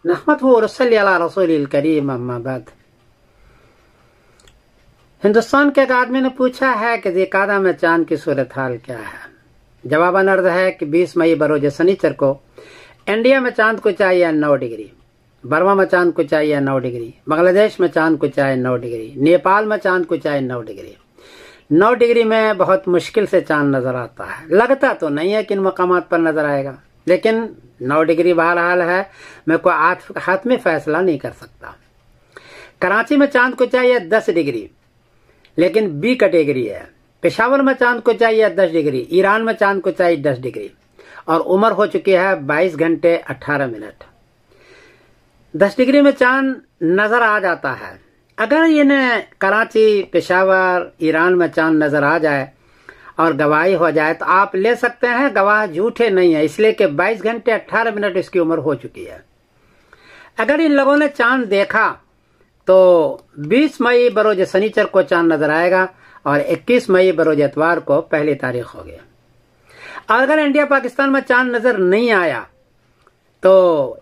नहमदुहु व नसल्ली अला रसूलिल करीम, अम्मा बाद। हिंदुस्तान के एक आदमी ने पूछा है कि ज़िलक़ादा में चांद की सूरत हाल क्या है। जवाबन अर्ज़ है कि 20 मई बरोज शनिचर को इंडिया में चांद को चाहिए 9 डिग्री, बर्मा में चांद को चाहिए 9 डिग्री, बांग्लादेश में चांद को चाहिए 9 डिग्री, नेपाल में चांद को चाहिए 9 डिग्री। 9 डिग्री में बहुत मुश्किल से चांद नजर आता है। लगता तो नहीं है किन मकामात पर नजर आएगा, लेकिन 9 डिग्री बहरहाल है। मैं कोई हाथ में फैसला नहीं कर सकता। कराची में चांद को चाहिए 10 डिग्री, लेकिन बी कैटेगरी है। पेशावर में चांद को चाहिए 10 डिग्री, ईरान में चांद को चाहिए 10 डिग्री, और उम्र हो चुकी है 22 घंटे 18 मिनट। 10 डिग्री में चांद नजर आ जाता है। अगर इन्हें कराची, पेशावर, ईरान में चांद नजर आ जाए और गवाही हो जाए तो आप ले सकते हैं गवाह झूठे नहीं है, इसलिए कि 22 घंटे 18 मिनट इसकी उम्र हो चुकी है। अगर इन लोगों ने चांद देखा तो 20 मई बरोज शनिचर को चांद नजर आएगा और 21 मई बरोज इतवार को पहली तारीख होगी। और अगर इंडिया पाकिस्तान में चांद नजर नहीं आया तो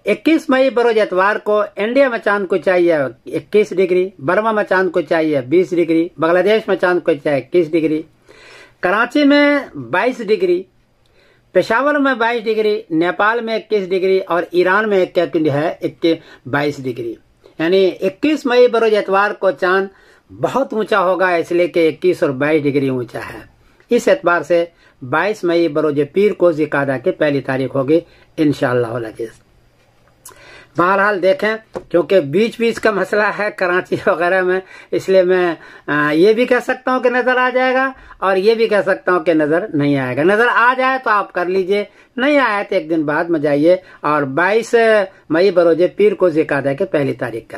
21 मई बरोज इतवार को इंडिया में चांद को चाहिए 21 डिग्री, बर्मा में चांद को चाहिए 20 डिग्री, बांग्लादेश में चांद को चाहिए 21 डिग्री, कराची में 22 डिग्री, पेशावर में 22 डिग्री, नेपाल में 21 डिग्री और ईरान में 22 डिग्री। यानी 21 मई बरोज इतवार को चांद बहुत ऊंचा होगा, इसलिए कि 21 और 22 डिग्री ऊंचा है। इस एतबार से 22 मई बरोज पीर को ज़िलक़ादा की पहली तारीख होगी इंशाअल्लाह अज़ीज़। बहरहाल देखें, क्योंकि बीच बीच का मसला है कराची वगैरह में, इसलिए मैं ये भी कह सकता हूँ कि नजर आ जाएगा और ये भी कह सकता हूँ कि नजर नहीं आएगा। नजर आ जाए तो आप कर लीजिए, नहीं आया तो एक दिन बाद में जाइए और 22 मई बरोज पीर को ज़िलक़ादा की पहली तारीख कर